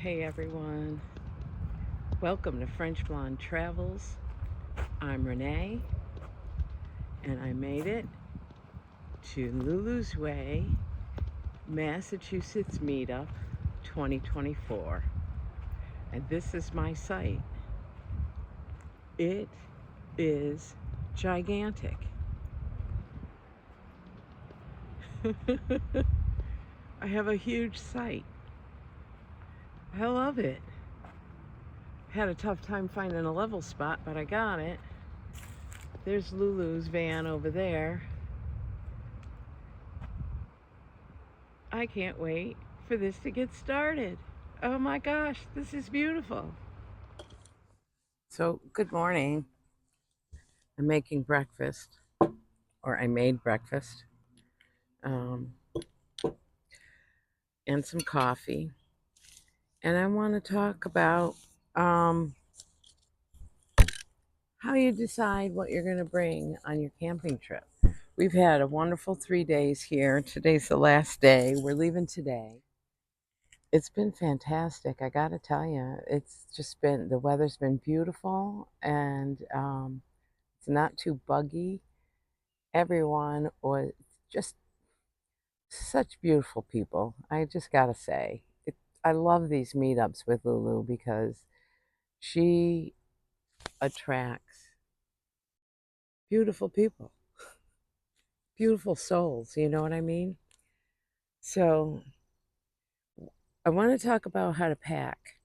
Hey everyone, welcome to French Blonde Travels. I'm Renee, and I made it to Lulu's Way, Massachusetts Meetup 2024. And this is my site. It is gigantic. I have a huge site. I love it. Had a tough time finding a level spot, but I got it. There's Lulu's van over there. I can't wait for this to get started. Oh my gosh, this is beautiful. So, good morning. I'm making breakfast, or I made breakfast, um, and some coffee. And I want to talk about um, how you decide what you're going to bring on your camping trip. We've had a wonderful 3 days here. Today's the last day. We're leaving today. It's been fantastic. I got to tell you, it's just been, the weather's been beautiful, and it's not too buggy. Everyone was just such beautiful people. I just got to say, I love these meetups with Lulu because she attracts beautiful people, beautiful souls. You know what I mean? So I want to talk about how to pack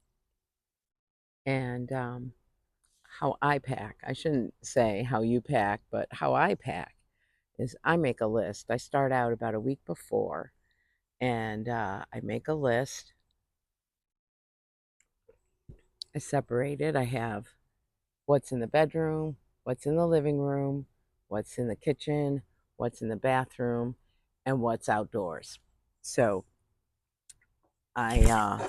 and how I pack. I shouldn't say how you pack, but how I pack is I make a list. I start out about a week before, and I make a list. I separate it. I have what's in the bedroom, what's in the living room, what's in the kitchen, what's in the bathroom, and what's outdoors. So I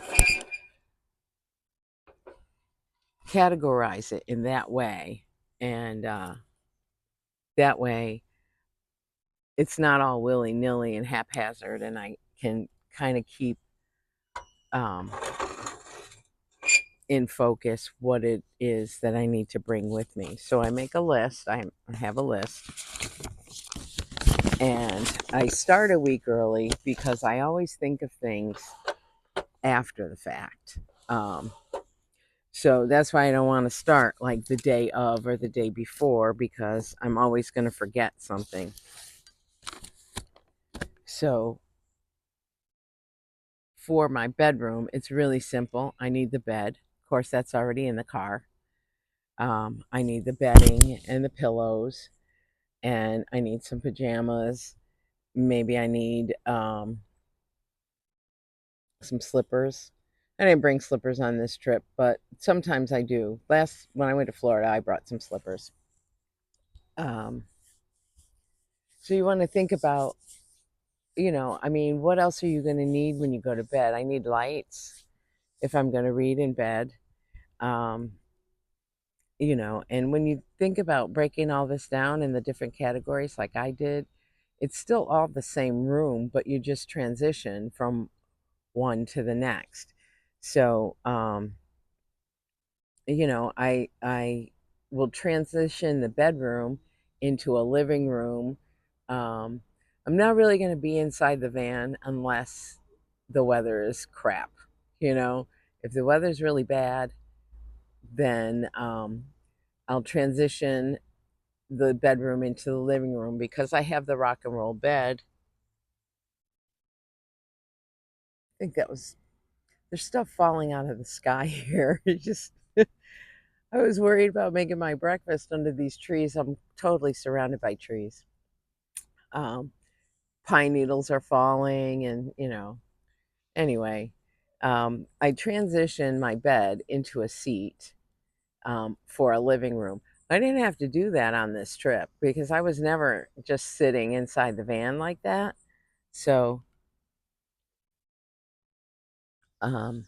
categorize it in that way, and that way it's not all willy nilly and haphazard, and I can kind of keep um, in focus what it is that I need to bring with me. So I make a list. I have a list, and I start a week early because I always think of things after the fact. Um, so that's why I don't want to start like the day of or the day before, because I'm always going to forget something. So for my bedroom, it's really simple. I need the bed. Of course, that's already in the car. I need the bedding and the pillows, and I need some pajamas. Maybe I need some slippers. I didn't bring slippers on this trip, but sometimes I do. When I went to Florida, I brought some slippers. Um, so you want to think about, I mean, what else are you going to need when you go to bed? I need lights if I'm going to read in bed. Um, and when you think about breaking all this down in the different categories like I did, it's still all the same room, but you just transition from one to the next. So, I will transition the bedroom into a living room. Um, I'm not really going to be inside the van unless the weather is crap. You know, if the weather's really bad, then I'll transition the bedroom into the living room because I have the rock and roll bed. I think there's stuff falling out of the sky here. It just, I was worried about making my breakfast under these trees. I'm totally surrounded by trees. Um, Pine needles are falling, and anyway, I transitioned my bed into a seat for a living room. I didn't have to do that on this trip because I was never just sitting inside the van like that. So, have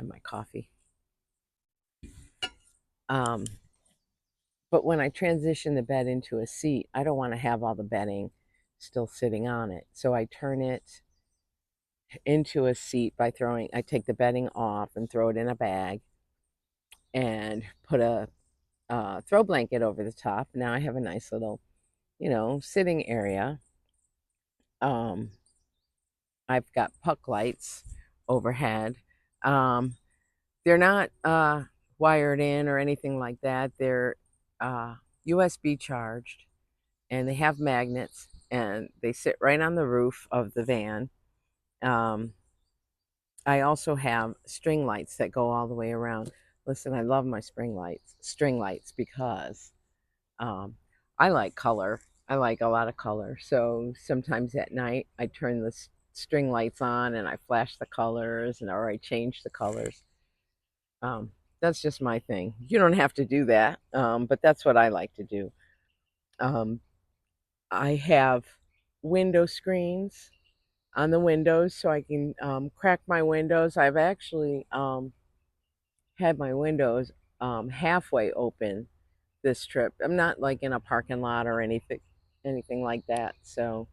my coffee. Um, but when I transition the bed into a seat, I don't want to have all the bedding still sitting on it. So I turn it into a seat by I take the bedding off and throw it in a bag and put a throw blanket over the top. Now I have a nice little, sitting area. Um, I've got puck lights overhead. Um, they're not wired in or anything like that. They're uh, USB charged, and they have magnets, and they sit right on the roof of the van. Um, I also have string lights that go all the way around. Listen, I love my string lights, because um, I like color. I like a lot of color. So sometimes at night, I turn the string lights on and I flash the colors, or I change the colors. Um, that's just my thing. You don't have to do that, but that's what I like to do. Um, I have window screens on the windows so I can crack my windows. I've actually had my windows halfway open this trip. I'm not like in a parking lot or anything like that. So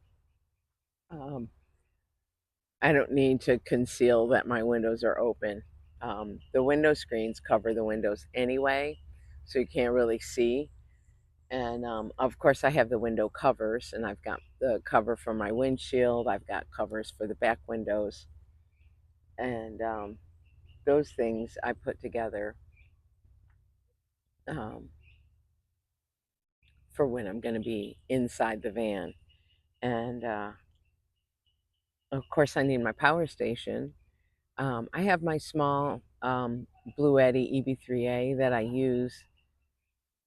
um, I don't need to conceal that my windows are open. The window screens cover the windows anyway, so you can't really see. And of course, I have the window covers, and I've got the cover for my windshield. I've got covers for the back windows, and those things I put together um, for when I'm going to be inside the van. And of course, I need my power station. I have my small Blue Eddy EB3A that I use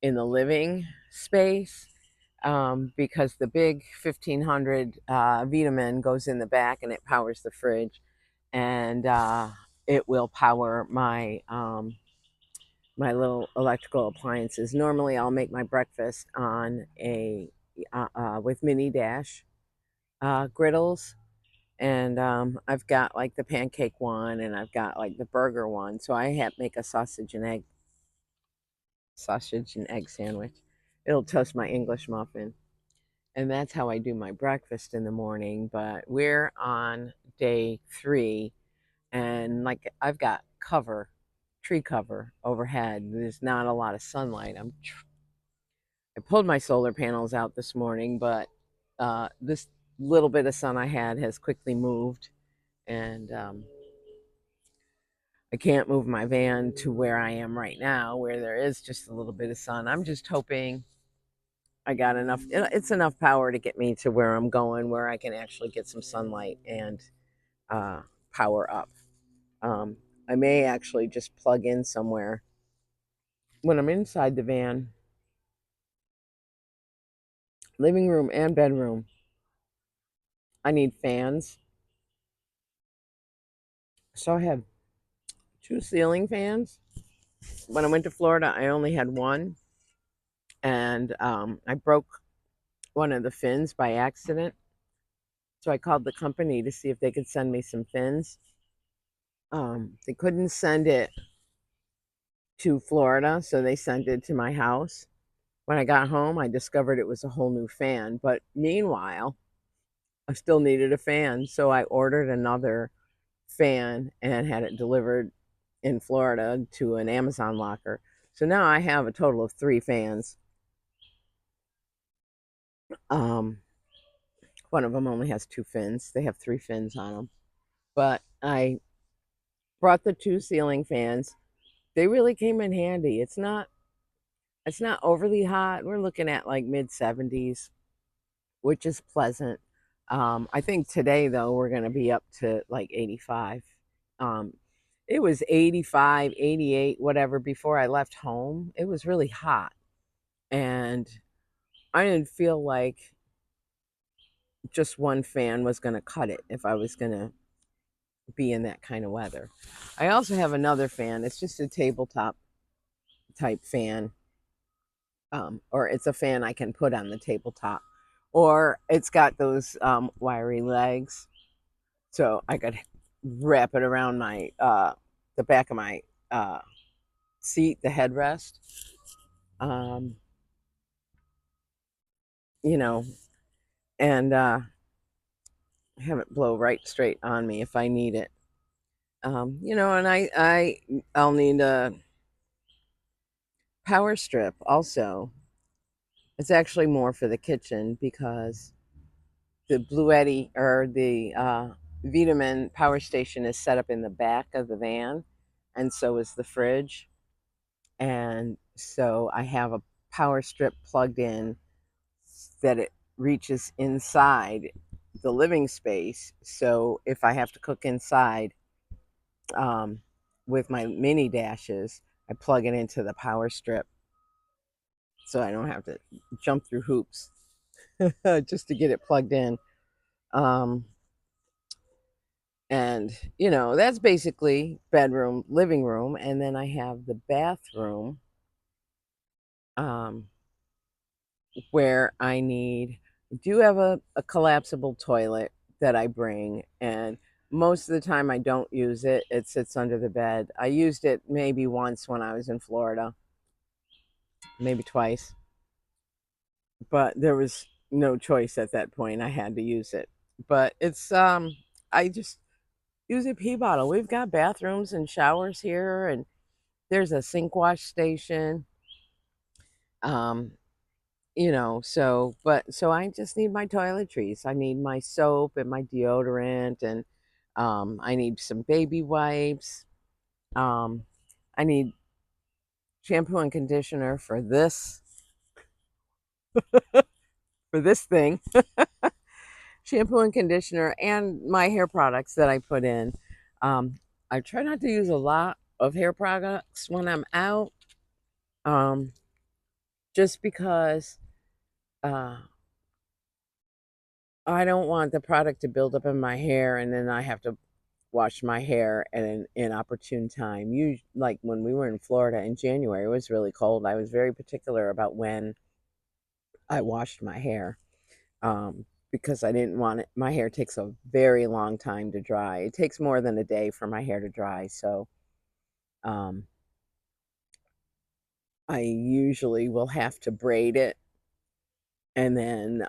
in the living space, because the big 1500 Vitamin goes in the back and it powers the fridge, and it will power my little electrical appliances. Normally, I'll make my breakfast on a with mini dash griddles, and I've got like the pancake one, and I've got like the burger one. So I have make a sausage and egg sandwich. It'll toast my English muffin, and that's how I do my breakfast in the morning. But we're on day 3, and like I've got tree cover overhead. There's not a lot of sunlight. I pulled my solar panels out this morning, but this little bit of sun I had has quickly moved, and I can't move my van to where I am right now, where there is just a little bit of sun. I'm just hoping I got enough. It's enough power to get me to where I'm going, where I can actually get some sunlight and uh, power up. Um, I may actually just plug in somewhere when I'm inside the van, living room and bedroom. I need fans. So I have 2 ceiling fans. When I went to Florida, I only had one, and I broke one of the fins by accident. So I called the company to see if they could send me some fins. They couldn't send it to Florida, so they sent it to my house. When I got home, I discovered it was a whole new fan. But meanwhile, I still needed a fan, so I ordered another fan and had it delivered in Florida to an Amazon locker. So now I have a total of 3 fans. Um, one of them only has 2 fins. They have 3 fins on them. But I brought the 2 ceiling fans. They really came in handy. It's not overly hot. We're looking at like mid 70s, which is pleasant. I think today though we're going to be up to like 85. Um, it was 85, 88, whatever before I left home. It was really hot, and I didn't feel like just one fan was going to cut it if I was going to be in that kind of weather. I also have another fan. It's just a tabletop type fan, or it's a fan I can put on the tabletop, or it's got those wiry legs, so I could wrap it around my the back of my uh, seat, the headrest. Um, you know, and have it blow right straight on me if I need it. And I'll need a power strip also. It's actually more for the kitchen because the Bluetti or the Vitamin power station is set up in the back of the van, and so is the fridge. And so I have a power strip plugged in that it reaches inside the living space. So if I have to cook inside um, with my mini dashes, I plug it into the power strip so I don't have to jump through hoops just to get it plugged in. Um, and that's basically bedroom, living room, and then I have the bathroom um, where I do have a collapsible toilet that I bring, and most of the time I don't use it. It sits under the bed. I used it maybe once when I was in Florida, maybe twice, but there was no choice at that point. I had to use it. But I just use a pee bottle. We've got bathrooms and showers here, and there's a sink wash station. Um, so I just need my toiletries. I need my soap and my deodorant, and I need some baby wipes. Um, I need shampoo and conditioner for this thing, shampoo and conditioner, and my hair products that I put in. Um, I try not to use a lot of hair products when I'm out, um, just because uh, I don't want the product to build up in my hair and then I have to wash my hair at an inopportune time. Like when we were in Florida in January, it was really cold. I was very particular about when I washed my hair, because I didn't want it. My hair takes a very long time to dry. It takes more than a day for my hair to dry. So um, I usually will have to braid it and then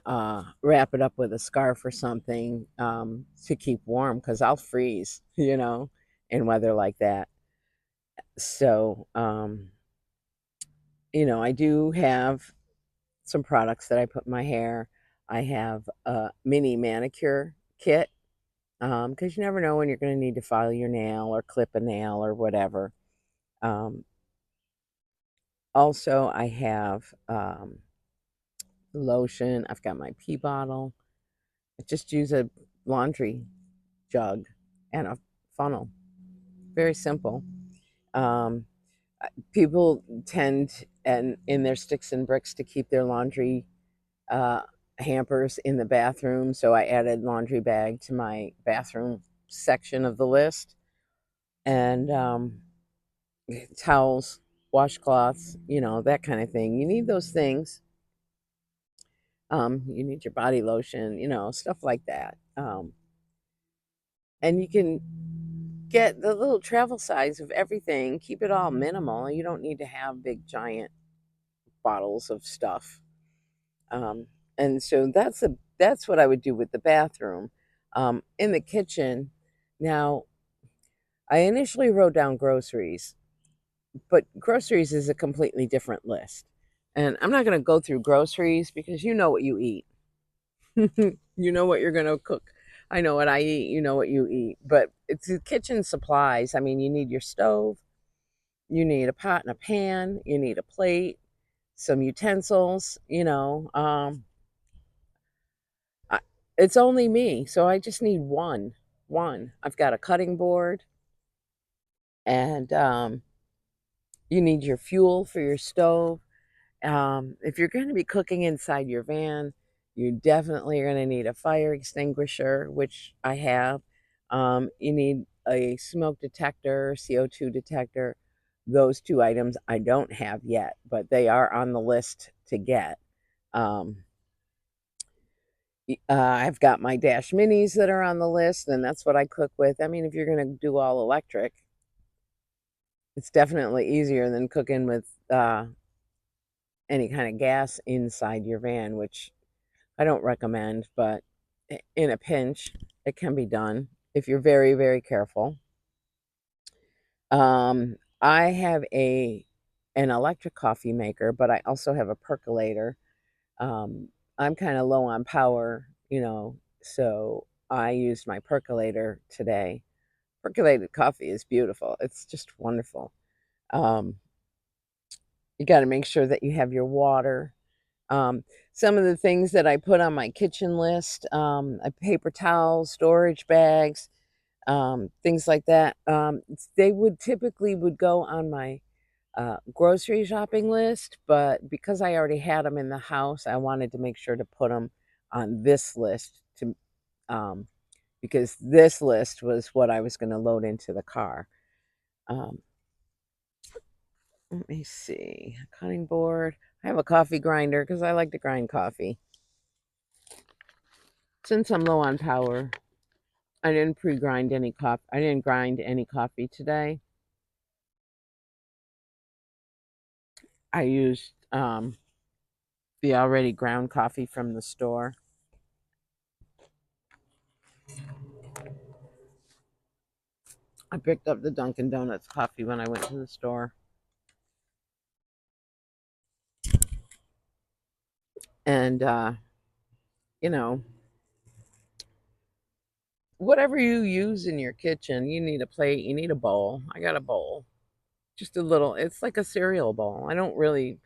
wrap it up with a scarf or something to keep warm because I'll freeze, in weather like that. So, I do have some products that I put in my hair. I have a mini manicure kit because you never know when you're going to need to file your nail or clip a nail or whatever. Um, Also, I have lotion. I've got my pee bottle. I just use a laundry jug and a funnel. Very simple. Um, People tend and in their sticks and bricks to keep their laundry uh, hampers in the bathroom. So I added laundry bag to my bathroom section of the list, and towels, washcloths, that kind of thing. You need those things. You need your body lotion, stuff like that. And you can get the little travel size of everything. Keep it all minimal. You don't need to have big giant bottles of stuff. Um, and so that's what I would do with the bathroom. In the kitchen, now I initially wrote down groceries, but groceries is a completely different list. And I'm not going to go through groceries because you know what you eat. You know what you're going to cook. I know what I eat. You know what you eat. But it's the kitchen supplies. I mean, you need your stove, you need a pot and a pan, you need a plate, some utensils, I, it's only me, so I just need one. One. I've got a cutting board, and you need your fuel for your stove. If you're going to be cooking inside your van, you definitely are going to need a fire extinguisher, which I have. You need a smoke detector, CO2 detector. Those two items I don't have yet, but they are on the list to get. Um, I've got my Dash Minis that are on the list, and that's what I cook with. I mean, if you're going to do all electric, it's definitely easier than cooking with any kind of gas inside your van, which I don't recommend, but in a pinch, It can be done if you're very, very careful. I have an electric coffee maker, but I also have a percolator. I'm kind of low on power, so I used my percolator today. Percolated coffee is beautiful. It's just wonderful. Um, you got to make sure that you have your water. Um, some of the things that I put on my kitchen list, a paper towels, storage bags, things like that. They would typically would go on my grocery shopping list, but because I already had them in the house, I wanted to make sure to put them on this list um, because this list was what I was going to load into the car. Um, Let me see, cutting board. I have a coffee grinder because I like to grind coffee. Since I'm low on power, I didn't pre-grind any coffee. I didn't grind any coffee today. I used the already ground coffee from the store. I picked up the Dunkin' Donuts coffee when I went to the store. And, you know, whatever you use in your kitchen, you need a plate, you need a bowl. I got a bowl. Just a little, it's like a cereal bowl. I don't really,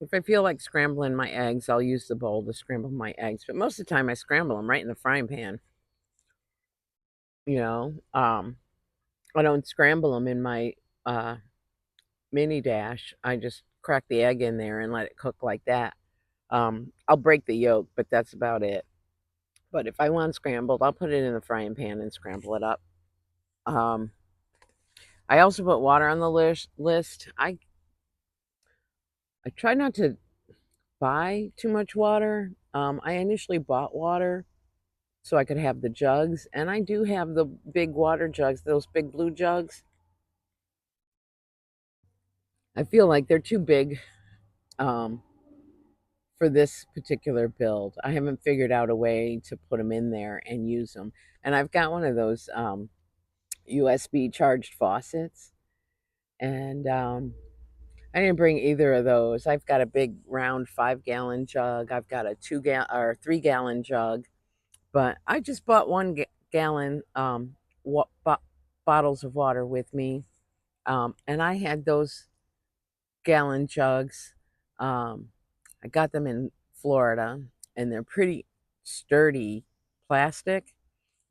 if I feel like scrambling my eggs, I'll use the bowl to scramble my eggs. But most of the time, I scramble them right in the frying pan. You know, I don't scramble them in my uh, mini dash. I just crack the egg in there and let it cook like that. I'll break the yolk, but that's about it. But if I want scrambled, I'll put it in the frying pan and scramble it up. Um, I also put water on the list. I try not to buy too much water. I initially bought water so I could have the jugs, and I do have the big water jugs, those big blue jugs. I feel like they're too big um, for this particular build. I haven't figured out a way to put them in there and use them. And I've got one of those USB charged faucets, and I didn't bring either of those. I've got a big round 5 gallon jug. I've got a 3 gallon jug, but I just bought 1 gallon bottles of water with me, and I had those gallon jugs. Um, I got them in Florida, and they're pretty sturdy plastic,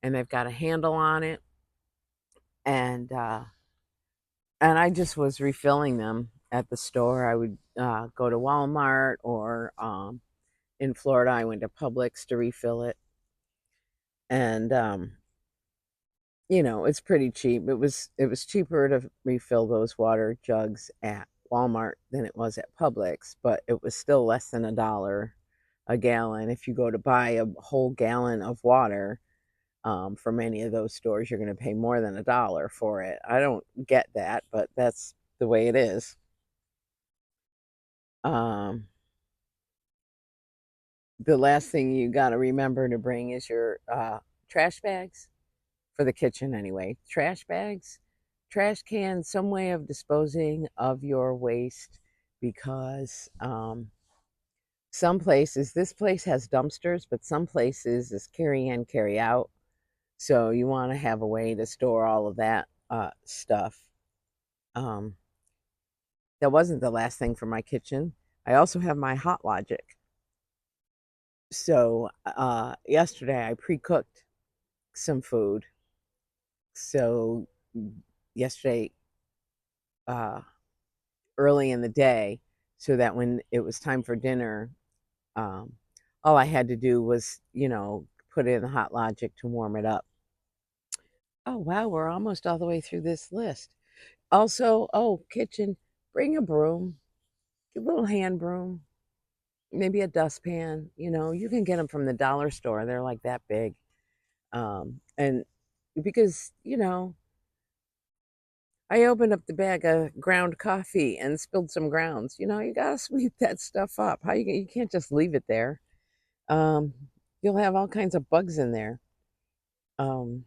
and they've got a handle on it, and I just was refilling them at the store. I would go to Walmart or in Florida, I went to Publix to refill it, and it's pretty cheap. It was cheaper to refill those water jugs at Walmart than it was at Publix, but it was still less than $1 a gallon. If you go to buy a whole gallon of water from any of those stores, you're going to pay more than $1 for it. I don't get that, but that's the way it is. Um, the last thing you got to remember to bring is your trash bags for the kitchen, anyway. Trash bags, trash cans, some way of disposing of your waste because some places, this place has dumpsters, but some places is carry in, carry out. So you want to have a way to store all of that stuff. Um, that wasn't the last thing for my kitchen. I also have my Hot Logic. So yesterday I pre-cooked some food. So yesterday, uh, early in the day, so that when it was time for dinner, um, all I had to do was, put it in the Hot Logic to warm it up. Oh wow, we're almost all the way through this list. Also, oh, kitchen, bring a broom, a little hand broom, maybe a dustpan. You can get them from the dollar store. They're like that big. And because, I opened up the bag of ground coffee and spilled some grounds. You gotta sweep that stuff up. You can't just leave it there. Um, you'll have all kinds of bugs in there. Um,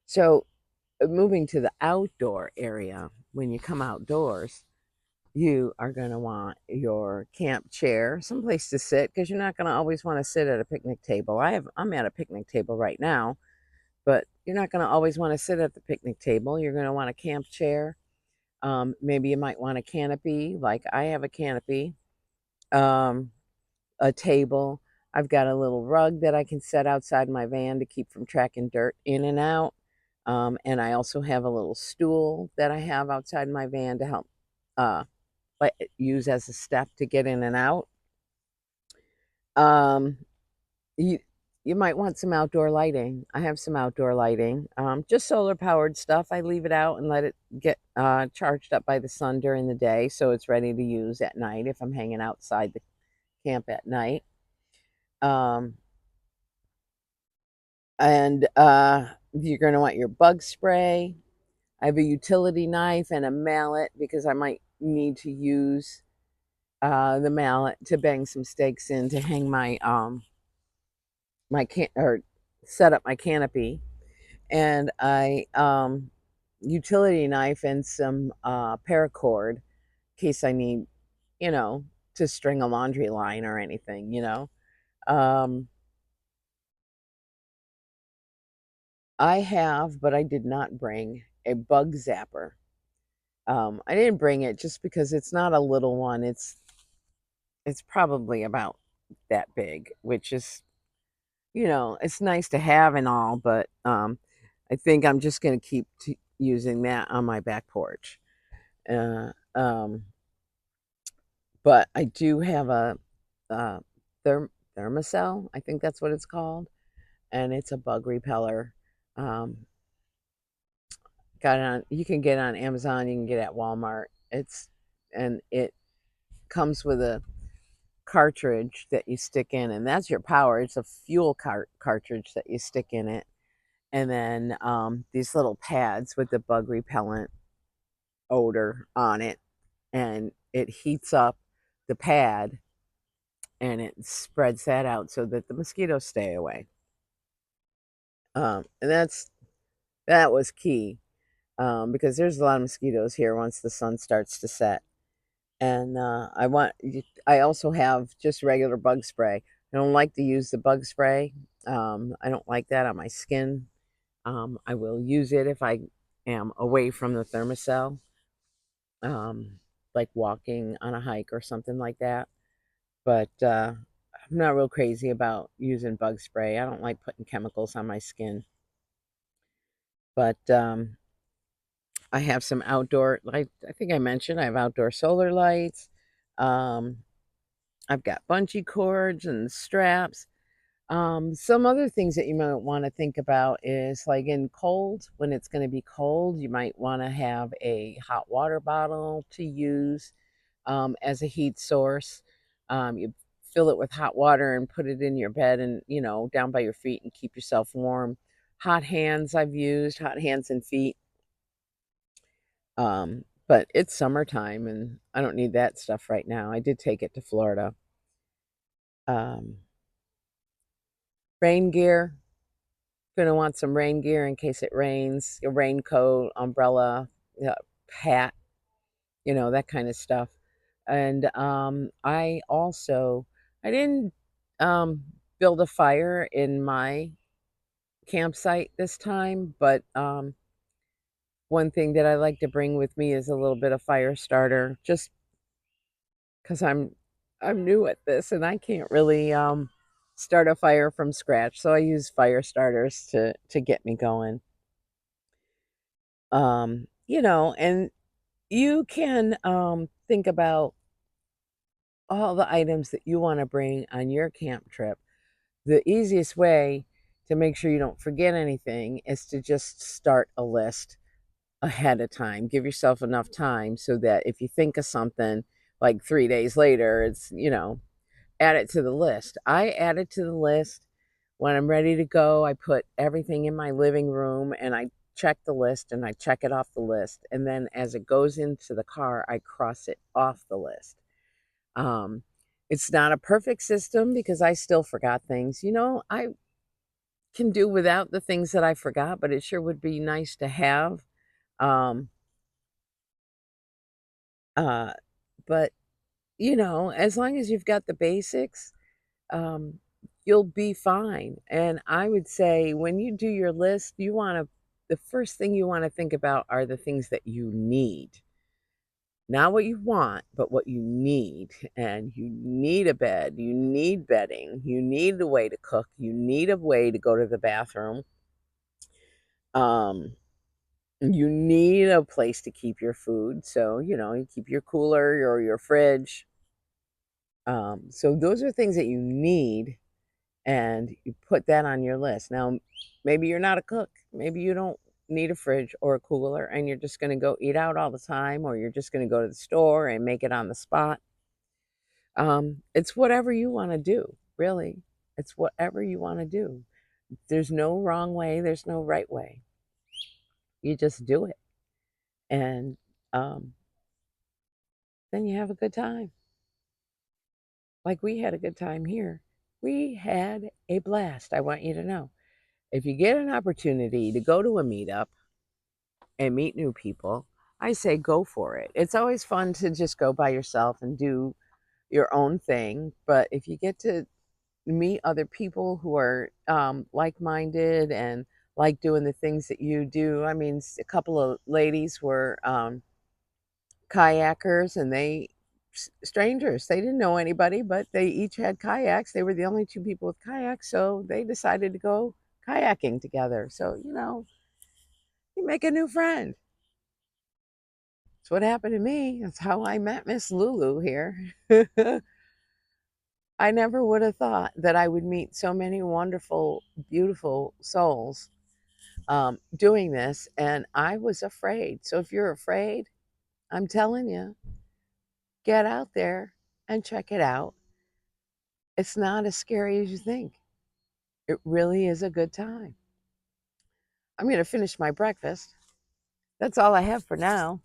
so moving to the outdoor area, when you come outdoors, you are going to want your camp chair, someplace to sit, because you're not going to always want to sit at a picnic table. I'm at a picnic table right now, but you're not going to always want to sit at the picnic table. You're going to want a camp chair. Maybe you might want a canopy, like I have a canopy, um, a table. I've got a little rug that I can set outside my van to keep from tracking dirt in and out. And I also have a little stool that I have outside my van to help uh, use as a step to get in and out. Um, you you might want some outdoor lighting. I have some outdoor lighting, just solar powered stuff. I leave it out and let it get charged up by the sun during the day, so it's ready to use at night if I'm hanging outside the camp at night. Um, and you're going to want your bug spray. I have a utility knife and a mallet because I might need to use the mallet to bang some stakes in to hang my can or set up my canopy. And I utility knife and some paracord in case I need, you know, to string a laundry line or anything, you know. Um, I have, but I did not bring a bug zapper. I didn't bring it just because it's not a little one. It's probably about that big, which is, you know, it's nice to have and all, but I think I'm just going to keep using that on my back porch. Uh, um, but I do have a uh, thermocell. I think that's what it's called, and it's a bug repeller. Um, got it on. You can get it on Amazon. You can get it at Walmart. It comes with a cartridge that you stick in, and that's your power. It's a fuel cartridge that you stick in it, and then these little pads with the bug repellent odor on it, and it heats up the pad and it spreads that out so that the mosquitoes stay away. And that was key because there's a lot of mosquitoes here once the sun starts to set. And I also have just regular bug spray. I don't like to use the bug spray. I don't like that on my skin. I will use it if I am away from the thermocell, um, like walking on a hike or something like that. But I'm not real crazy about using bug spray. I don't like putting chemicals on my skin. But I have some outdoor, like I think I mentioned, I have outdoor solar lights. Um, I've got bungee cords and straps. Some other things that you might want to think about is like in cold, when it's going to be cold, you might want to have a hot water bottle to use as a heat source. You fill it with hot water and put it in your bed and, you know, down by your feet and keep yourself warm. Hot hands, I've used hot hands and feet. But it's summertime and I don't need that stuff right now. I did take it to Florida. Um, Rain gear, gonna want some rain gear in case it rains, a raincoat, umbrella, hat, you know, that kind of stuff. And I didn't um, build a fire in my campsite this time, but one thing that I like to bring with me is a little bit of fire starter, just because I'm new at this and I can't really start a fire from scratch. So I use fire starters to get me going. You know, and you can think about all the items that you want to bring on your camp trip. The easiest way to make sure you don't forget anything is to just start a list ahead of time. Give yourself enough time so that if you think of something like 3 days later, it's, you know, add it to the list. I add it to the list when I'm ready to go. I put everything in my living room and I check the list and I check it off the list. And then as it goes into the car, I cross it off the list. Um, it's not a perfect system because I still forgot things. You know, can do without the things that I forgot, but it sure would be nice to have. Um, uh, but as long as you've got the basics, um, you'll be fine. And I would say when you do your list, the first thing you want to think about are the things that you need. Not what you want, but what you need. And you need a bed, you need bedding, you need a way to cook, you need a way to go to the bathroom. Um, you need a place to keep your food. So, you keep your cooler or your fridge. So those are things that you need, and you put that on your list. Now, maybe you're not a cook. Maybe you don't need a fridge or a cooler, and you're just going to go eat out all the time, or you're just going to go to the store and make it on the spot. It's whatever you want to do, really. It's whatever you want to do. There's no wrong way, there's no right way. You just do it. And um, then you have a good time. Like we had a good time here. We had a blast. I want you to know. If you get an opportunity to go to a meetup and meet new people, I say go for it. It's always fun to just go by yourself and do your own thing. But if you get to meet other people who are like minded and like doing the things that you do, I mean, a couple of ladies were kayakers, and strangers, they didn't know anybody, but they each had kayaks. They were the only two people with kayaks, so they decided to go kayaking together. So you make a new friend. That's what happened to me. That's how I met Miss Lulu here. I never would have thought that I would meet so many wonderful, beautiful souls doing this, and I was afraid. So if you're afraid, I'm telling you, get out there and check it out. It's not as scary as you think. It really is a good time. I'm going to finish my breakfast. That's all I have for now.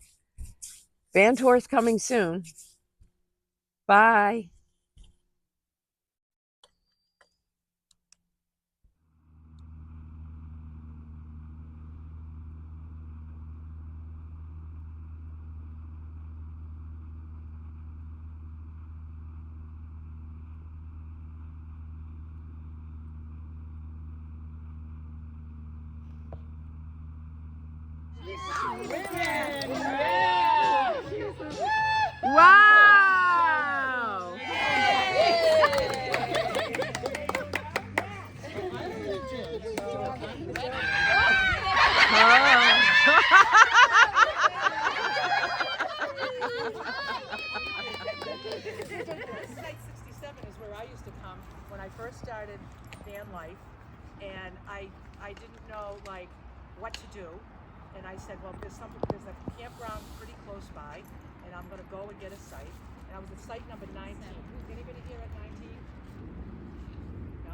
Van tour's coming soon. Bye. Wow! Site 67 is where I used to come when I first started van life, and I didn't know like what to do, and I said, well, there's a campground pretty close by, and I'm gonna go and get a site. And I was at site number 19. Anybody here at 19? No?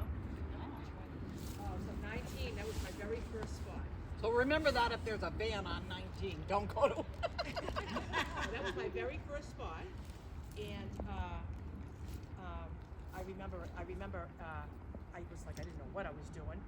Oh, so 19, that was my very first spot. So remember that if there's a van on 19, don't go to. That was my very first spot, and I remember I was like, I didn't know what I was doing,